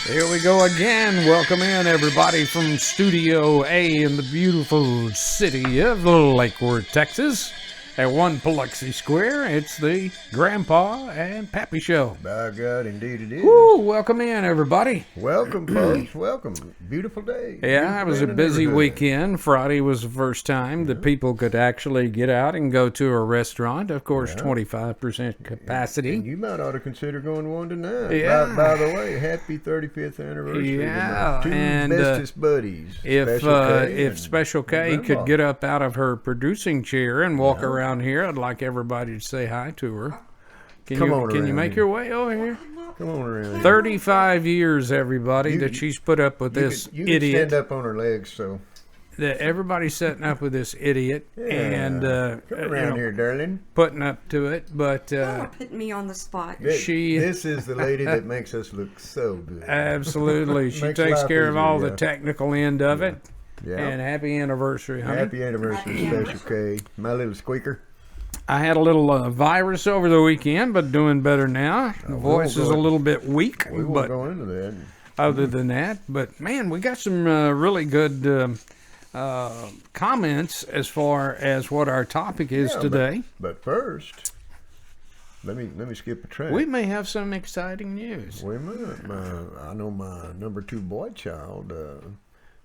Here we go again. Welcome in, everybody, from Studio A in the beautiful city of Lake Worth, Texas. At 1 Biloxi Square, it's the Grandpa and Pappy Show. By God, indeed it is. Woo, welcome in, everybody. Welcome, folks. Welcome. Beautiful day. Yeah, it was a busy weekend. Friday was the first time that people could actually get out and go to a restaurant. Of course, 25% capacity. And you might ought to consider going one tonight. Yeah. By the way, happy 35th anniversary Yeah, to my two and, bestest buddies. If Special K could get up out of her producing chair and walk around here, I'd like everybody to say hi to her. Can you make your way over here? Come on around. 35 years, everybody, that she's put up with this You can idiot. stand up on her legs, so. That everybody's setting up with this idiot and Come around here, darling. putting up to it, but Put me on the spot. This she is the lady that makes us look so good. absolutely she Makes takes life care of easier, all the yeah. technical end of it. Yeah. And happy anniversary, honey. Happy anniversary, Happy Special K. My little squeaker. I had a little virus over the weekend, but doing better now. The voice is a little bit weak, We won't but go into that. other than that, but man, we got some really good comments as far as what our topic is Yeah, today. But first, let me skip a track. We may have some exciting news. Wait a minute. I know my number 2 boy child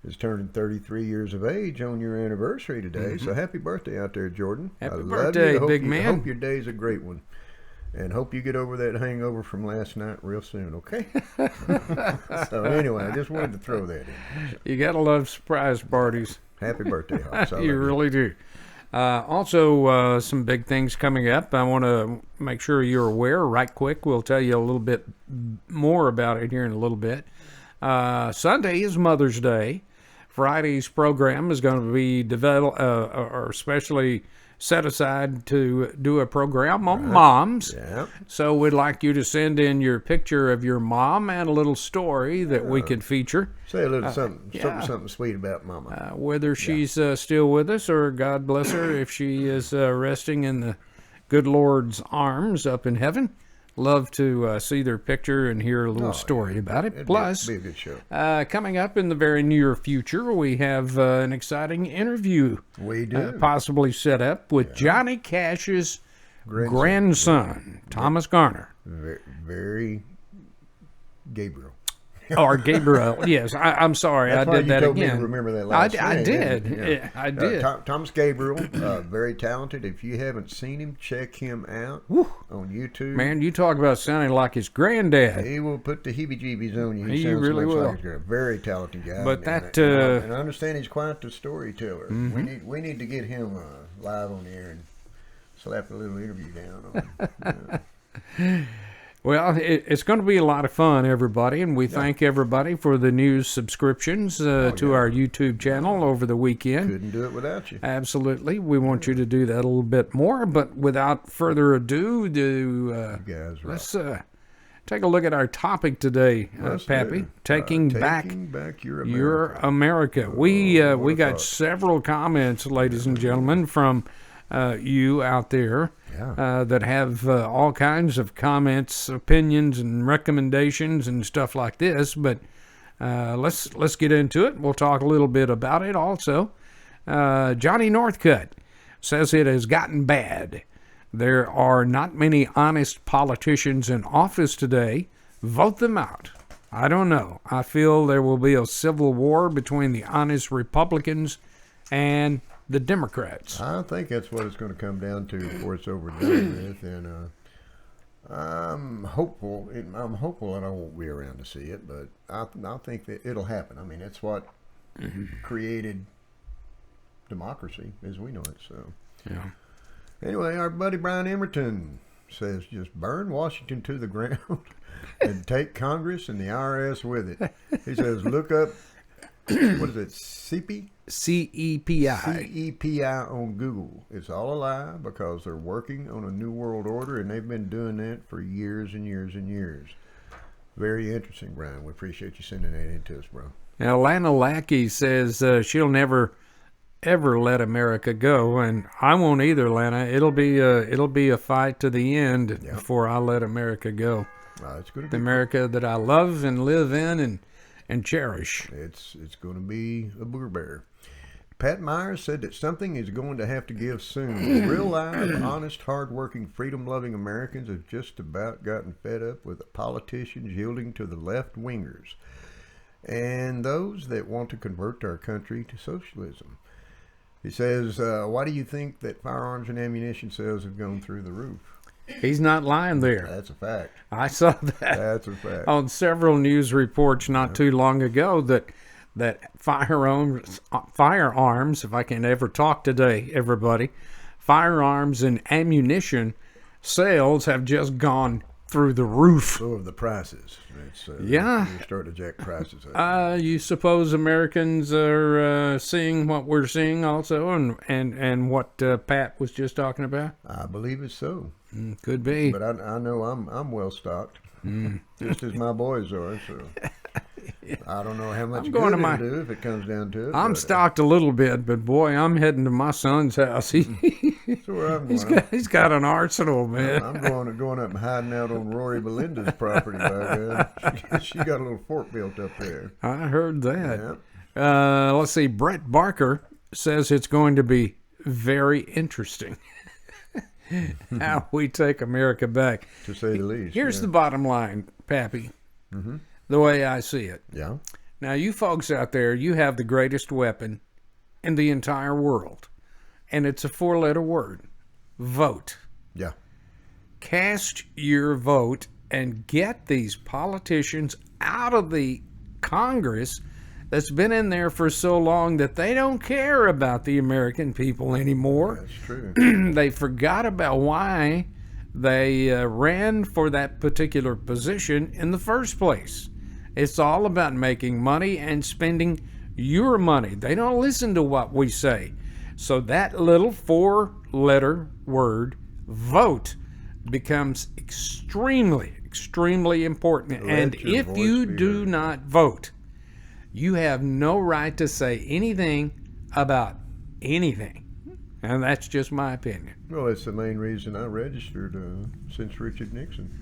is turning 33 years of age on your anniversary today. So happy birthday out there, Jordan. Happy I love birthday, you. big man. I hope your day's a great one. And hope you get over that hangover from last night real soon, okay? So anyway, I just wanted to throw that in. You gotta love surprise parties. Happy birthday, Hops. I love You really do. Also, some big things coming up. I want to make sure you're aware. Right quick, we'll tell you a little bit more about it here in a little bit. Sunday is Mother's Day. Friday's program is going to be developed or especially set aside to do a program on moms. Yeah. So we'd like you to send in your picture of your mom and a little story that we could feature. Say a little something, yeah. something sweet about Mama. Whether she's still with us or God bless her if she is resting in the good Lord's arms up in heaven. Love to see their picture and hear a little story about it. It'd Plus, be a good show. coming up in the very near future, we have an exciting interview We do. possibly set up with Johnny Cash's grandson, Thomas Garner. Very Gabriel. Or Gabriel. Yes, I'm sorry. That's I why did you that told me again. to remember that last I name, did. didn't you? Yeah, I did. Thomas Gabriel, very talented. If you haven't seen him, check him out on YouTube. Man, you talk about sounding like his granddad. He will put the heebie-jeebies on you. He sounds really much will. Like a very talented guy. But and, that, and I understand he's quite the storyteller. We need to get him live on the air and slap a little interview down on him. Well, it's going to be a lot of fun, everybody, and we thank everybody for the new subscriptions to our YouTube channel over the weekend. Couldn't do it without you. Absolutely. We want you to do that a little bit more, but without further ado, You guys rock. let's take a look at our topic today, Let's Pappy. do. Taking back your America. your America. We what a got thought. several comments, ladies and gentlemen, from you out there. That have all kinds of comments, opinions, and recommendations and stuff like this. But let's get into it. We'll talk a little bit about it also. Johnny Northcutt says it has gotten bad. There are not many honest politicians in office today. Vote them out. I don't know. I feel there will be a civil war between the honest Republicans and the Democrats. I think that's what it's going to come down to before it's over done with, and I'm hopeful. I'm hopeful that I won't be around to see it, but I think that it'll happen. I mean, it's what created democracy as we know it. So, Yeah. anyway, our buddy Brian Emerton says just burn Washington to the ground and take Congress and the IRS with it. He says look up what is it, CP? CEPI. CEPI on Google. It's all a lie because they're working on a new world order and they've been doing that for years and years and years. Very interesting, Brian. We appreciate you sending that in to us, bro. Now, Lana Lackey says she'll never, ever let America go, and I won't either, Lana. It'll be a fight to the end before I let America go. It's going to The be America that I love and live in and cherish. It's going to be a booger bear. Pat Myers said that something is going to have to give soon. Real live, honest, hard-working, freedom-loving Americans have just about gotten fed up with the politicians yielding to the left-wingers and those that want to convert our country to socialism. He says, why do you think that firearms and ammunition sales have gone through the roof? He's not lying there. That's a fact. I saw that That's a fact. on several news reports not too long ago that firearms, if I can ever talk today, everybody, firearms and ammunition sales have just gone through the roof. So have the prices. It's, Yeah. You're starting to jack prices up. You suppose Americans are seeing what we're seeing also, and what Pat was just talking about? I believe it's so. Could be. But I know I'm well stocked, just as my boys are. So I don't know how much I'm good going to it'll my- do if it comes down to it. I'm but, stocked a little bit, but boy, I'm heading to my son's house. That's where I'm going. He's got an arsenal, man. I'm going up and hiding out on Rory Belinda's property. By God, she got a little fort built up there. I heard that. Yeah. Let's see. Brett Barker says it's going to be very interesting how we take America back. To say the least. Here's yeah. the bottom line, Pappy, the way I see it. Yeah. Now, you folks out there, you have the greatest weapon in the entire world, and it's a 4-letter word: vote. Yeah. Cast your vote and get these politicians out of the Congress that's been in there for so long that they don't care about the American people anymore. That's true. They forgot about why they ran for that particular position in the first place. It's all about making money and spending your money. They don't listen to what we say. So that little 4-letter word, vote, becomes extremely, extremely important. Let And your if voice you be do heard. not vote, you have no right to say anything about anything. And that's just my opinion. Well, it's the main reason I registered since Richard Nixon.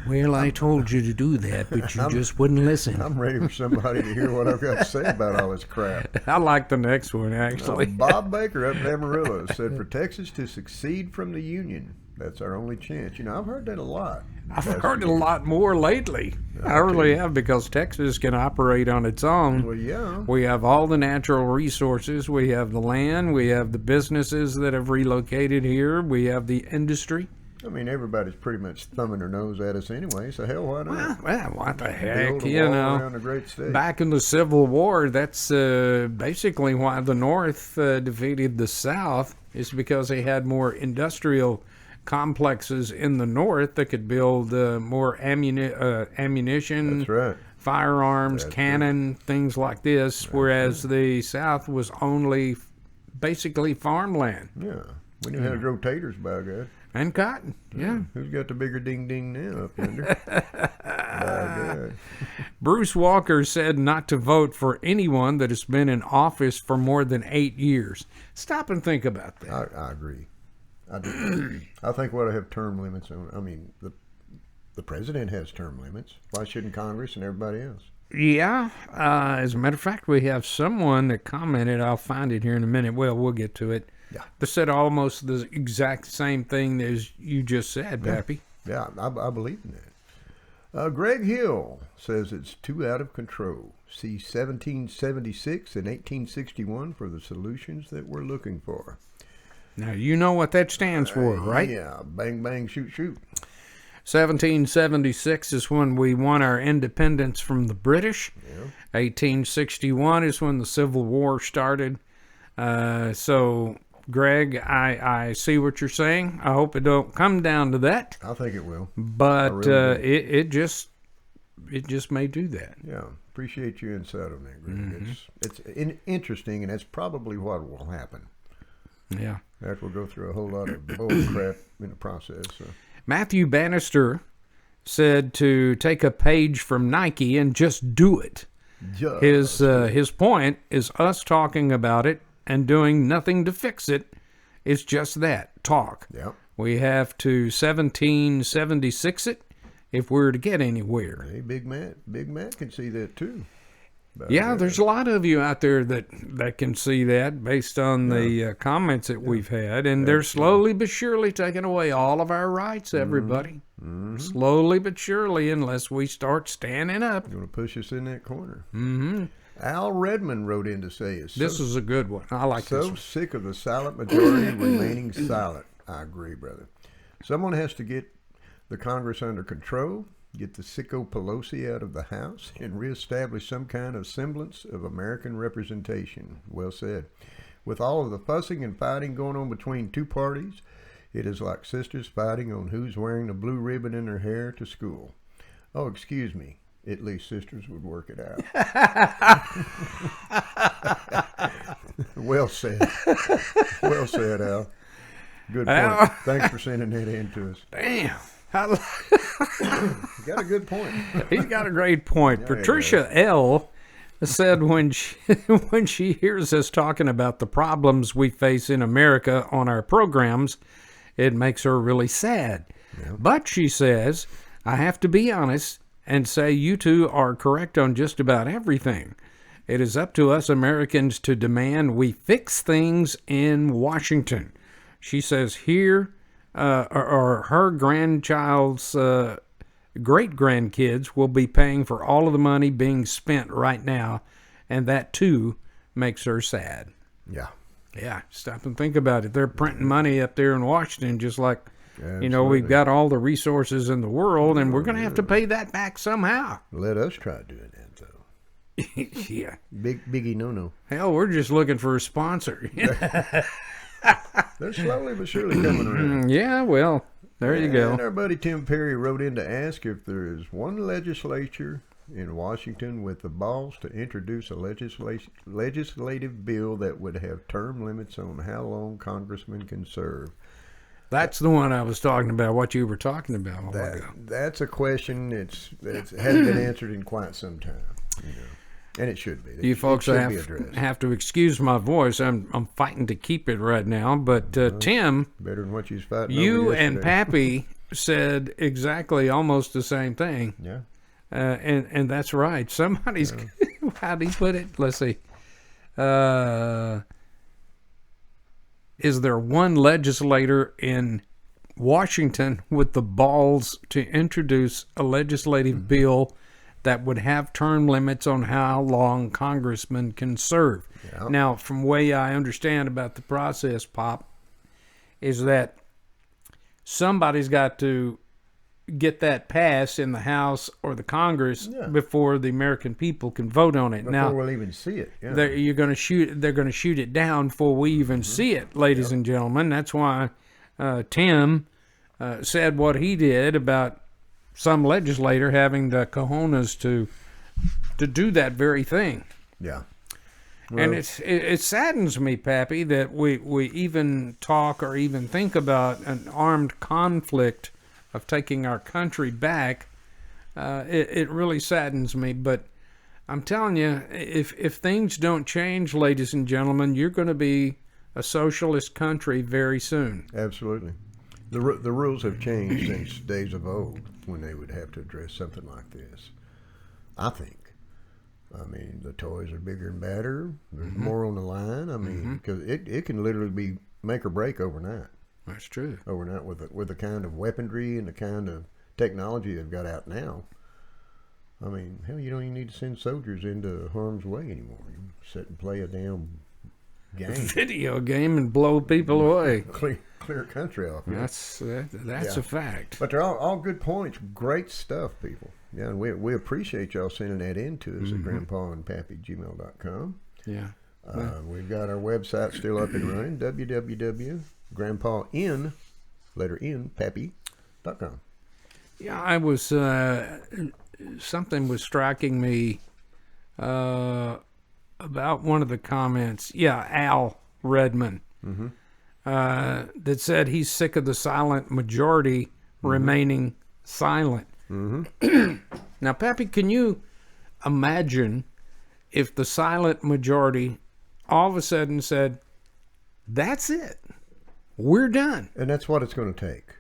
Well, I told you to do that, but you just wouldn't listen. I'm ready for somebody to hear what I've got to say about all this crap. I like the next one, actually. Bob Baker up in Amarillo said, for Texas to succeed from the Union, that's our only chance. You know, I've heard that a lot. I've heard it a lot more lately. I really have, because Texas can operate on its own. Well, yeah. We have all the natural resources. We have the land. We have the businesses that have relocated here. We have the industry. I mean, everybody's pretty much thumbing their nose at us anyway, so hell, why not? Well, what the Build heck, a you wall know. around a great state. Back in the Civil War, that's basically why the North defeated the South, is because they had more industrial complexes in the North that could build more ammunition, That's right. firearms, That's cannon, things like this, whereas the South was only basically farmland Yeah. We knew how to grow taters, by God. and cotton. Yeah. Who's got the bigger ding-ding now up yonder? By God. Bruce Walker said not to vote for anyone that has been in office for more than 8 years. Stop and think about that. I agree. I do. I think we ought to have term limits on. I mean, the president has term limits. Why shouldn't Congress and everybody else? Yeah, as a matter of fact, we have someone that commented, I'll find it here in a minute, well, we'll get to it, Yeah. that said almost the exact same thing as you just said, Pappy. Yeah, I believe in that. Greg Hill says it's too out of control. See 1776 and 1861 for the solutions that we're looking for. Now, you know what that stands for, right? Yeah, bang, bang, shoot, shoot. 1776 is when we won our independence from the British. Yeah. 1861 is when the Civil War started. So, Greg, I see what you're saying. I hope it don't come down to that. I think it will. But really do. it just may do that. Yeah, appreciate your insight on that, Greg. Mm-hmm. It's interesting, and that's probably what will happen. Yeah. After we'll go through a whole lot of bull crap in the process. So. Matthew Bannister said to take a page from Nike and just do it. His point is us talking about it and doing nothing to fix it. It's just that, talk. Yeah. We have to 1776 it if we're to get anywhere. Hey, Big Matt can see that too. Yeah, there's a lot of you out there that can see that based on the comments that we've had, and they're slowly but surely taking away all of our rights, everybody. Mm-hmm. Slowly but surely, unless we start standing up. Going to push us in that corner. Mm-hmm. Al Redmond wrote in to say, this is a good one. I like this one. So sick of the silent majority remaining silent. I agree, brother. Someone has to get the Congress under control, get the sicko Pelosi out of the House, and reestablish some kind of semblance of American representation. Well said. With all of the fussing and fighting going on between two parties, it is like sisters fighting on who's wearing the blue ribbon in their hair to school. Oh, excuse me. At least sisters would work it out. Well said. Well said, Al. Good point. Thanks for sending that in to us. Damn. You got a good point. He's got a great point. Yeah, Patricia L. said when she hears us talking about the problems we face in America on our programs, it makes her really sad. Yeah. But she says, I have to be honest and say you two are correct on just about everything. It is up to us Americans to demand we fix things in Washington. She says here or her grandchild's great-grandkids will be paying for all of the money being spent right now, and that, too, makes her sad. Yeah. Yeah, stop and think about it. They're printing money up there in Washington just like, we've got all the resources in the world, and we're going to have to pay that back somehow. Let us try doing that, though. Yeah. Biggie no-no. Hell, we're just looking for a sponsor. They're slowly but surely coming around. Yeah, well, there you go. And our buddy Tim Perry wrote in to ask if there is one legislature in Washington with the balls to introduce a legislative bill that would have term limits on how long congressmen can serve. That's the one I was talking about, what you were talking about a while ago. That's a question that hasn't been answered in quite some time. And it should be. You folks have to excuse my voice. I'm fighting to keep it right now. But Tim, better than what you was fighting. You and Pappy said exactly almost the same thing. Yeah. And that's right. Somebody's how do you put it? Let's see. Is there one legislator in Washington with the balls to introduce a legislative bill that would have term limits on how long congressmen can serve? Yeah. Now, from the way I understand about the process, Pop, is that somebody's got to get that passed in the House or the Congress before the American people can vote on it. Before we'll even see it. Yeah. They're going to shoot it down before we even see it, ladies and gentlemen. That's why Tim said what he did about some legislator having the cojones to do that very thing. Yeah. Well, and it saddens me, Pappy, that we even talk or even think about an armed conflict of taking our country back. It really saddens me, but I'm telling you, if things don't change, ladies and gentlemen, you're going to be a socialist country very soon. Absolutely. The rules have changed since days of old when they would have to address something like this. I think. I mean, the toys are bigger and badder. There's more on the line. I mean, because it can literally be make or break overnight. That's true. Overnight with the kind of weaponry and the kind of technology they've got out now. I mean, hell, you don't even need to send soldiers into harm's way anymore. You sit and play a damn game. Video game and blow people away. Clear country off. Yeah. That's a fact. But they're all good points. Great stuff, people. Yeah, and we appreciate y'all sending that in to us at grandpaandpappy@gmail.com. Yeah. We've got our website still up and running, www.grandpapappy.com. Yeah, I was something was striking me about one of the comments. Yeah, Al Redmond. That said he's sick of the silent majority remaining silent. Now, Pappy, can you imagine if the silent majority all of a sudden said, that's it, we're done? And that's what it's going to take.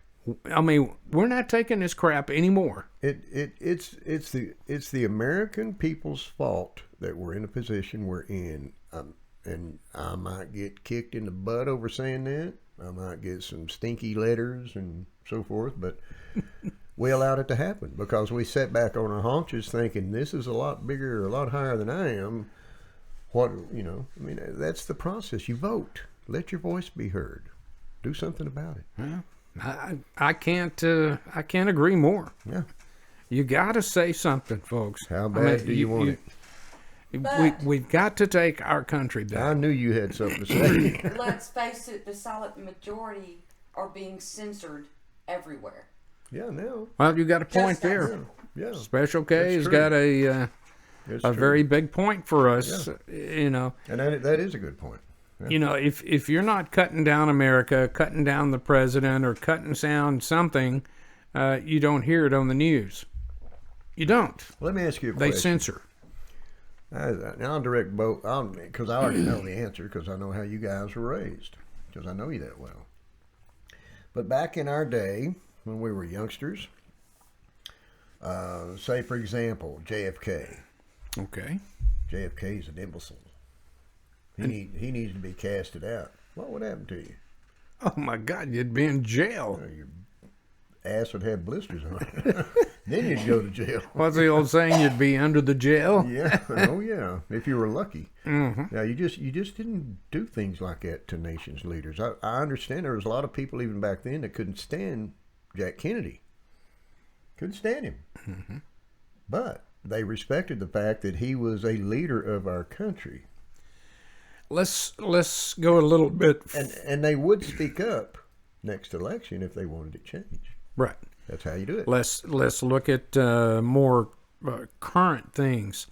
I mean, we're not taking this crap anymore. It's the American people's fault that we're in the position we're in. And I might get kicked in the butt over saying that. I might get some stinky letters and so forth, but we allowed it to happen because we sat back on our haunches thinking this is a lot bigger, a lot higher than I am. That's the process. You vote. Let your voice be heard. Do something about it. Yeah. I can't agree more. Yeah. You got to say something, folks. How bad do you want it? We've got to take our country back. I knew you had something to say. Let's face it, the silent majority are being censored everywhere. Yeah, now. Well, you got a point there. Yeah. Special K has got a very big point for us, you know. And that is a good point. Yeah. You know, if you're not cutting down America, cutting down the president, or cutting down something, you don't hear it on the news. You don't. Let me ask you a question. They censor. Now I'll direct both, because I already know the answer, because I know how you guys were raised, because I know you that well. But back in our day, when we were youngsters, say for example, JFK. Okay. JFK's an imbecile. He needs to be casted out. What would happen to you? Oh my God, you'd be in jail. Your ass would have blisters on it. Then you'd go to jail. What's the old saying? You'd be under the jail. Yeah. Oh yeah. If you were lucky. Mm-hmm. Now you just didn't do things like that to nations leaders. I understand there was a lot of people even back then that couldn't stand Jack Kennedy. Couldn't stand him. Mm-hmm. But they respected the fact that he was a leader of our country. Let's go a little bit. And they would speak up next election if they wanted it changed. Right. That's how you do it. Let's look at more current things.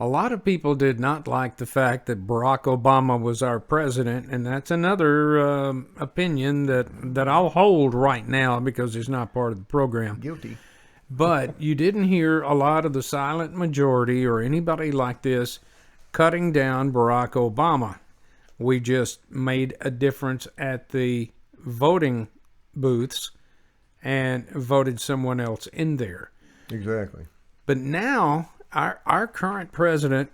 A lot of people did not like the fact that Barack Obama was our president, and that's another opinion that I'll hold right now because it's not part of the program. Guilty. But you didn't hear a lot of the silent majority or anybody like this cutting down Barack Obama. We just made a difference at the voting booths and voted someone else in there. Exactly. But now, our current president,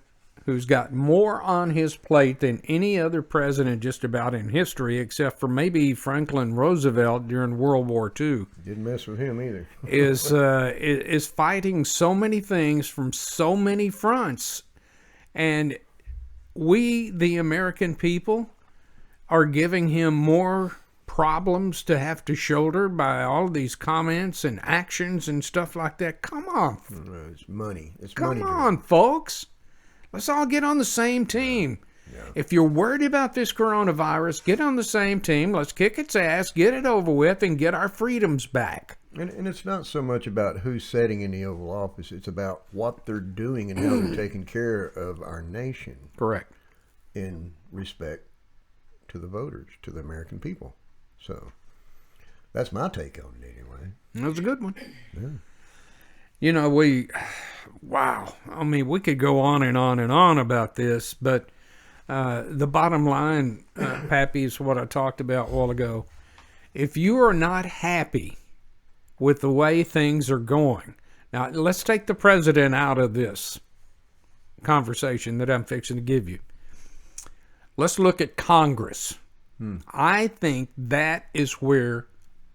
who's got more on his plate than any other president just about in history, except for maybe Franklin Roosevelt during World War II. Didn't mess with him either. is fighting so many things from so many fronts. And we, the American people, are giving him more problems to have to shoulder by all of these comments and actions and stuff like that. Come on. It's money. Come on, folks. Let's all get on the same team. Yeah. If you're worried about this coronavirus, get on the same team. Let's kick its ass, get it over with, and get our freedoms back. And it's not so much about who's sitting in the Oval Office. It's about what they're doing and how they're taking care of our nation. Correct. In respect to the voters, to the American people. So that's my take on it anyway. That was a good one. Yeah. You know, we could go on and on and on about this, but the bottom line, Pappy, is what I talked about a while ago. If you are not happy with the way things are going, now let's take the president out of this conversation that I'm fixing to give you. Let's look at Congress. I think that is where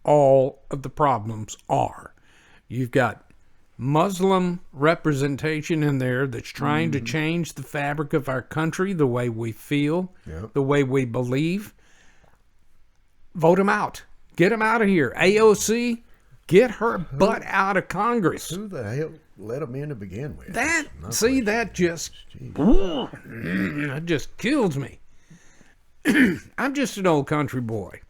all of the problems are. You've got Muslim representation in there that's trying to change the fabric of our country, the way we feel, the way we believe. Vote them out. Get them out of here. AOC, get her butt out of Congress. Who the hell let them in to begin with? That just kills me. I'm just an old country boy.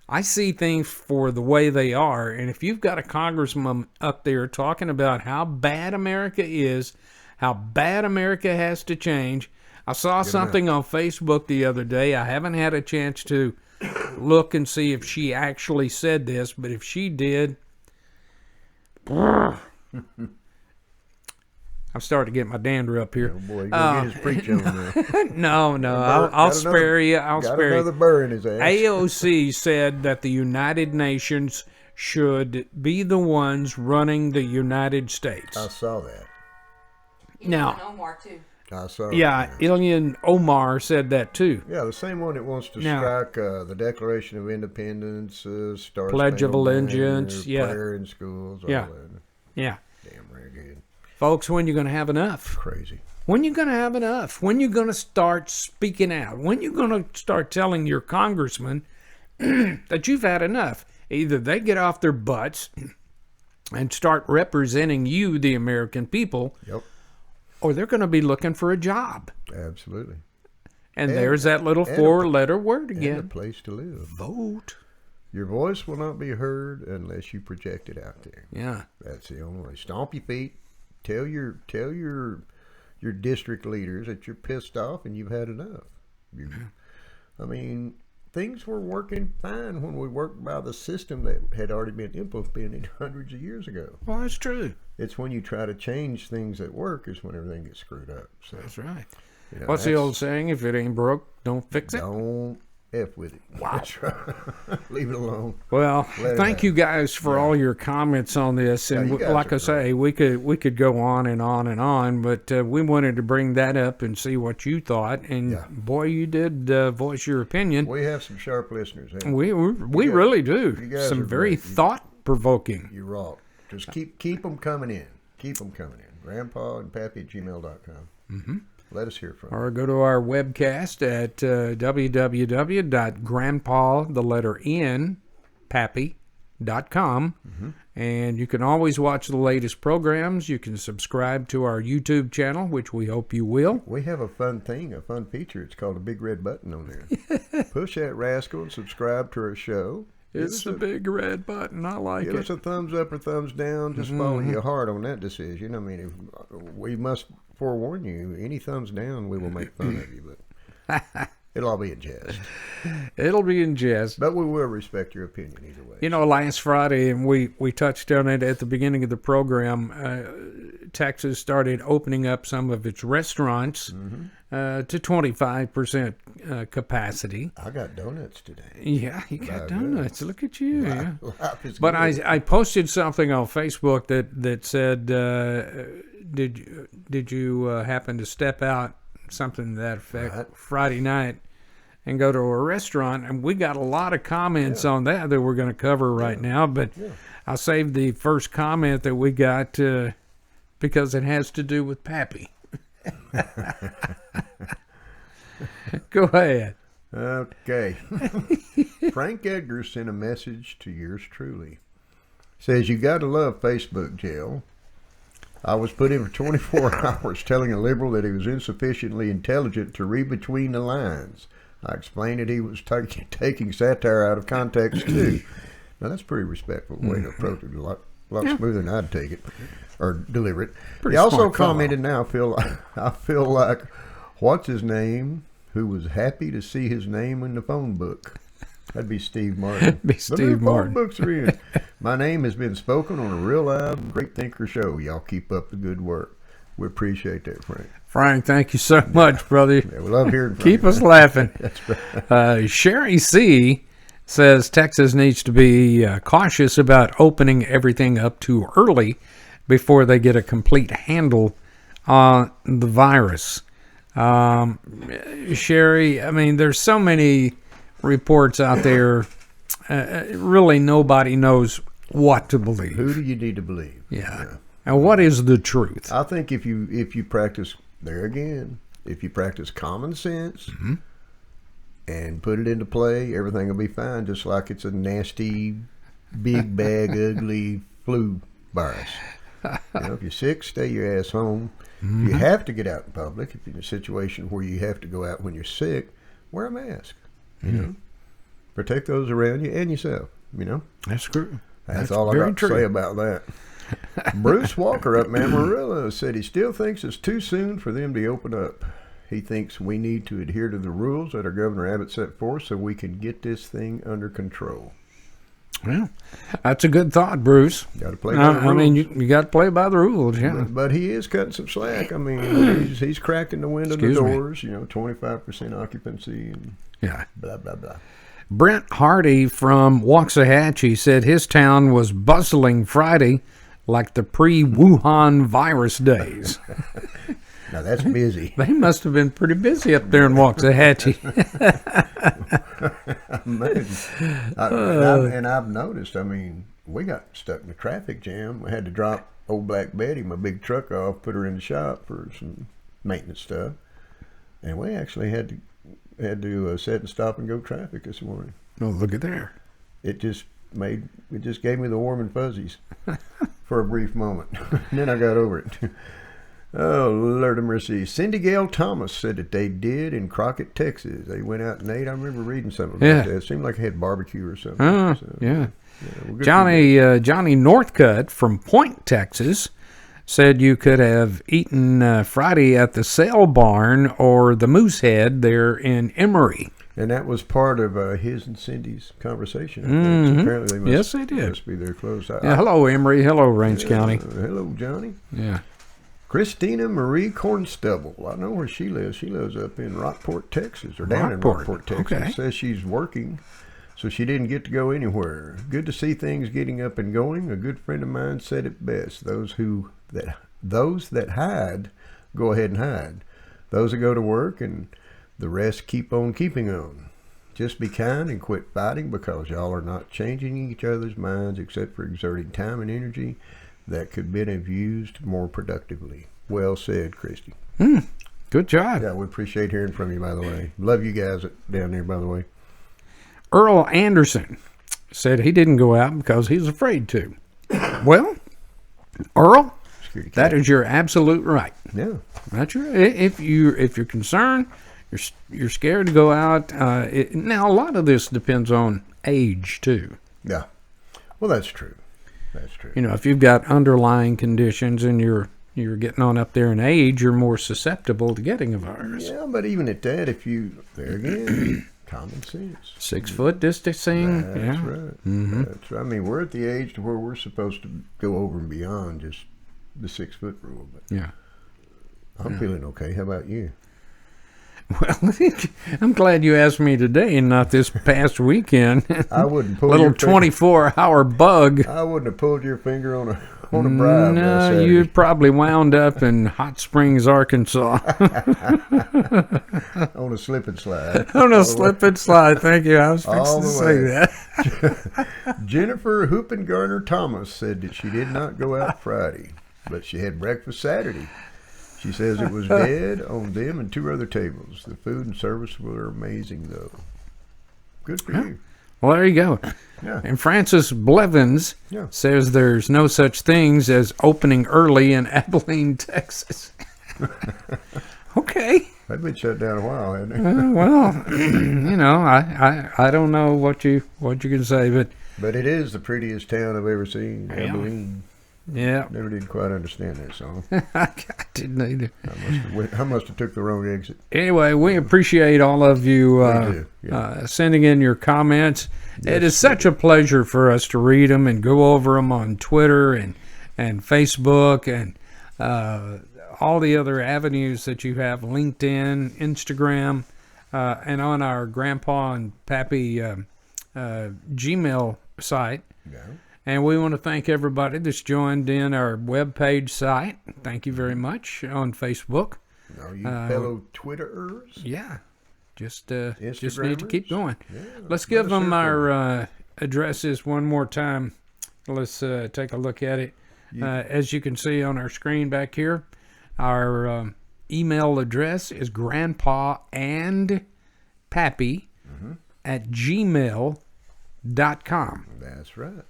I see things for the way they are, and if you've got a congressman up there talking about how bad America is, how bad America has to change. I saw something on Facebook the other day. I haven't had a chance to look and see if she actually said this, but if she did, I'm starting to get my dander up here. Oh boy, you're gonna get his preach on there. No, I'll spare you. I'll spare you. Another burr in his ass. AOC said that the United Nations should be the ones running the United States. I saw that. Now, Omar too. I saw yeah, that. Ilyan Omar said that too. Yeah, the same one that wants to Now- strike the Declaration of Independence, Star Pledge of Spangled Allegiance, Banner, yeah. prayer in schools, all Yeah. that. Yeah. Damn renegade. Folks, when you going to have enough? Crazy. When you going to have enough? When you going to start speaking out? When you going to start telling your congressman that you've had enough? Either they get off their butts and start representing you, the American people, Yep. or they're going to be looking for a job. Absolutely. And And- there's that little and a- four-letter word And a again. place to live. Vote. Your voice will not be heard unless you project it out there. Yeah. That's the only way. Stomp your feet. Tell your district leaders that you're pissed off and you've had enough. I mean, things were working fine when we worked by the system that had already been implemented hundreds of years ago. Well, that's true. It's when you try to change things that work is when everything gets screwed up. So, That's right. you know, What's the that's- old saying? If it ain't broke, don't fix it. Don't F with it. Wow. That's right. Leave it alone. Well, Let it thank happen. you guys for all your comments on this, and you guys like are I say, we could go on and on and on, but we wanted to bring that up and see what you thought. And Yeah. boy, you did voice your opinion. We have some sharp listeners. Haven't We guys- really do. you guys Some are very great. thought provoking. You rock. Just keep them coming in. Keep them coming in. Grandpa and Pappy at gmail.com. Mm-hmm. Let us hear from you. Or go to our webcast at www.grandpa, the letter N, pappy.com. Mm-hmm. And you can always watch the latest programs. You can subscribe to our YouTube channel, which we hope you will. We have a fun feature. It's called a big red button on there. Push that rascal and subscribe to our show. It's the big red button. I like Give it. us a thumbs up or thumbs down. Just follow your heart on that decision. I mean, we must forewarn you. Any thumbs down, we will make fun of you. But it'll all be in jest. It'll be in jest. But we will respect your opinion either way. You know, last Friday, and we touched on it at the beginning of the program, Texas started opening up some of its restaurants to 25% capacity. I got donuts today. Yeah, you got Live donuts. Look at you. Yeah. Life is But good. I posted something on Facebook that said, did you happen to step out, something to that effect, Right. Friday night and go to a restaurant? And we got a lot of comments on that we're going to cover right now. But I saved the first comment that we got because it has to do with Pappy. Go ahead. Okay. Frank Edgar sent a message to yours truly. Says, you got to love Facebook jail. I was put in for 24 hours telling a liberal that he was insufficiently intelligent to read between the lines. I explained that he was taking satire out of context, too. Now, that's a pretty respectful way to approach it. A lot smoother than I'd take it or deliver it. Pretty He also smart fellow. commented, now I feel like, what's his name, who was happy to see his name in the phone book. That'd be Steve Martin. Be The Steve new Martin. phone books are in. My name has been spoken on a real live Great Thinker show. Y'all keep up the good work. We appreciate that, Frank. Frank, thank you so much, brother. Yeah, we love hearing from Keep you. us laughing. That's right. Sherry C. says Texas needs to be cautious about opening everything up too early before they get a complete handle on the virus. Sherry, I mean, there's so many reports out there. Really, nobody knows what to believe. Who do you need to believe? Yeah. And what is the truth? I think if you practice, there again, if you practice common sense and put it into play, everything will be fine, just like it's a nasty, big bag, ugly flu virus. If you're sick, stay your ass home. If you have to get out in public, if you're in a situation where you have to go out when you're sick, wear a mask. You know, protect those around you and yourself. You know, That's true. that's all I got to say about that. Bruce Walker up in Amarillo said he still thinks it's too soon for them to open up. He thinks we need to adhere to the rules that our Governor Abbott set forth so we can get this thing under control. Well, that's a good thought, Bruce. Got to play by the rules. I mean, you got to play by the rules, yeah. But he is cutting some slack. I mean, he's cracking the window and the Excuse me. doors, 25% occupancy and Yeah. blah, blah, blah. Brent Hardy from Waxahachie said his town was bustling Friday like the pre-Wuhan virus days. Now that's busy. They must have been pretty busy up there in Waxahachie. And I've noticed, I mean, we got stuck in a traffic jam. We had to drop old Black Betty, my big truck, off, put her in the shop for some maintenance stuff. And we actually had to set and stop and go traffic this morning. Oh, look at there. It just gave me the warm and fuzzies for a brief moment. And then I got over it. Oh, Lord of mercy. Cindy Gale Thomas said that they did in Crockett, Texas. They went out and ate. I remember reading something about that. It seemed like they had barbecue or something. Yeah. Well, Johnny Northcutt from Point, Texas, said you could have eaten Friday at the Sale Barn or the Moosehead there in Emory. And that was part of his and Cindy's conversation. I think. So apparently they Yes, they did. Must be there close. Hello, Emory. Hello, Range County. Hello, Johnny. Yeah. Christina Marie Cornstubble. I know where she lives. She lives up in Rockport, Texas, or down in Rockport, Texas. Okay. Says she's working, so she didn't get to go anywhere. Good to see things getting up and going. A good friend of mine said it best. Those that hide, go ahead and hide. Those that go to work and the rest keep on keeping on. Just be kind and quit fighting, because y'all are not changing each other's minds except for exerting time and energy that could be used more productively. Well said, Christy. Good job. Yeah, we appreciate hearing from you, by the way. Love you guys down there, by the way. Earl Anderson said he didn't go out because he was afraid to. Well, Earl, that is your absolute right. Yeah. That's your, if you're concerned, you're scared to go out. Now, a lot of this depends on age, too. Yeah. Well, that's true. That's true. You know, if you've got underlying conditions and you're getting on up there in age, you're more susceptible to getting a virus. Yeah, but even at that, there again, common sense. 6 foot distancing. That's right. That's right. I mean, we're at the age to where we're supposed to go over and beyond just the 6 foot rule. But Yeah. I'm feeling okay. How about you? Well, I'm glad you asked me today and not this past weekend. I wouldn't pull Little your finger. 24-hour bug. I wouldn't have pulled your finger on a bribe. No, you probably wound up in Hot Springs, Arkansas. On a slip and slide. On a slip and slide. Thank you. I was All fixing to the say way. that. Jennifer Hoopengarner Thomas said that she did not go out Friday, but she had breakfast Saturday. She says it was dead on them and 2 other tables. The food and service were amazing, though. Good for you. Well, there you go. Yeah. And Francis Blevins says there's no such things as opening early in Abilene, Texas. Okay. They've been shut down a while, haven't they? Well, you know, I don't know what you can say, But it is the prettiest town I've ever seen, Abilene. Yeah. Never did quite understand that song. I didn't either. I must have took the wrong exit. Anyway, we appreciate all of you sending in your comments. It is such a pleasure for us to read them and go over them on Twitter and Facebook and all the other avenues that you have, LinkedIn, Instagram, and on our Grandpa and Pappy Gmail site. Yeah. And we want to thank everybody that's joined in our webpage site. Thank you very much on Facebook. Are you fellow Twitterers? Yeah. Just need to Instagrammers? keep going. Yeah, Let's give them circle. our addresses one more time. Let's take a look at it. As you can see on our screen back here, our email address is grandpaandpappy@gmail.com. That's right.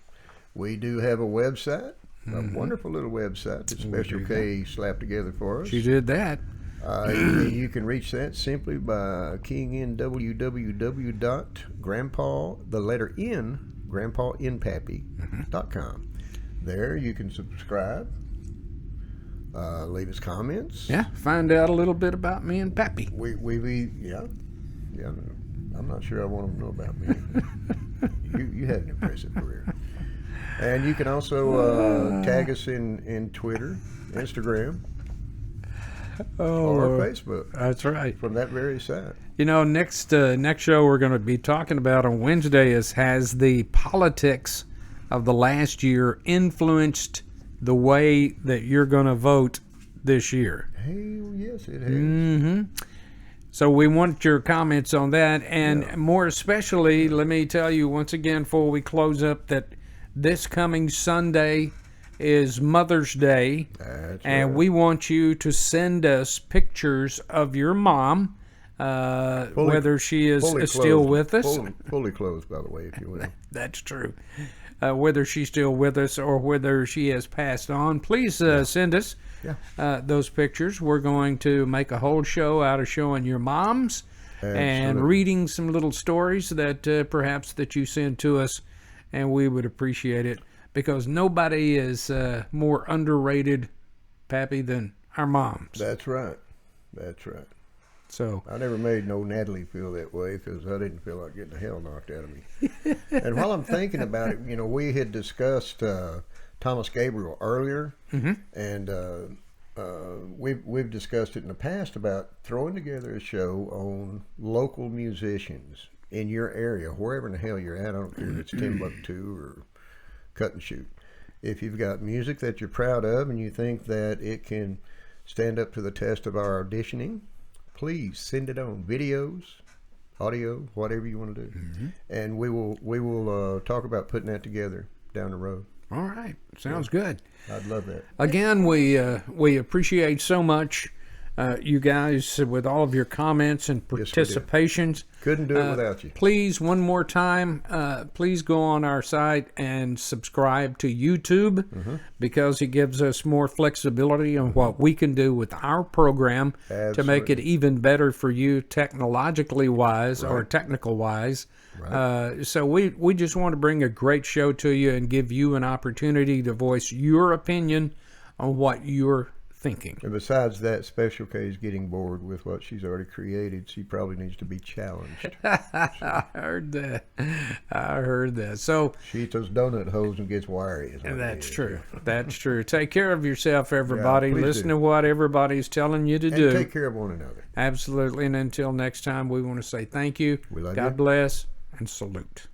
We do have a website, a wonderful little website that Special K slapped together for us. She did that. You can reach that simply by keying in grandpaandpappy.com. There you can subscribe, leave us comments. Yeah, find out a little bit about me and Pappy. Yeah. I'm not sure I want them to know about me. You had an impressive career. And you can also tag us in Twitter, Instagram. or Facebook. That's right. From that very site. You know, next show we're going to be talking about on Wednesday has the politics of the last year influenced the way that you're going to vote this year? Hey, yes, it has. Mm-hmm. So we want your comments on that, and more especially, let me tell you once again before we close up that this coming Sunday is Mother's Day, and we want you to send us pictures of your mom, whether she is still with us. Fully clothed, by the way, if you will. That's true. Whether she's still with us or whether she has passed on, please send us those pictures. We're going to make a whole show out of showing your moms and reading some little stories that perhaps that you send to us, and we would appreciate it because nobody is more underrated, Pappy, than our moms. That's right. That's right. So I never made no Natalie feel that way because I didn't feel like getting the hell knocked out of me. And while I'm thinking about it, you know, we had discussed Thomas Gabriel earlier, and we've discussed it in the past about throwing together a show on local musicians in your area, wherever in the hell you're at. I don't care if it's Timbuktu or Cut and Shoot. If you've got music that you're proud of and you think that it can stand up to the test of our auditioning, please send it on videos, audio, whatever you want to do, and we will talk about putting that together down the road. All right, sounds good. I'd love that. Again, we appreciate so much you guys with all of your comments and participations. Couldn't do it without you. Please, one more time, please go on our site and subscribe to YouTube because it gives us more flexibility on what we can do with our program to make it even better for you technologically wise or technical wise. So we just want to bring a great show to you and give you an opportunity to voice your opinion on what you're thinking. And besides that, Special K is getting bored with what she's already created. She probably needs to be challenged. I heard that. So she eats those donut holes and gets wiry. That's true. That's true. Take care of yourself, everybody. Listen to what everybody's telling you to do. And take care of one another. Absolutely. And until next time, we want to say thank you. We love God bless and salute.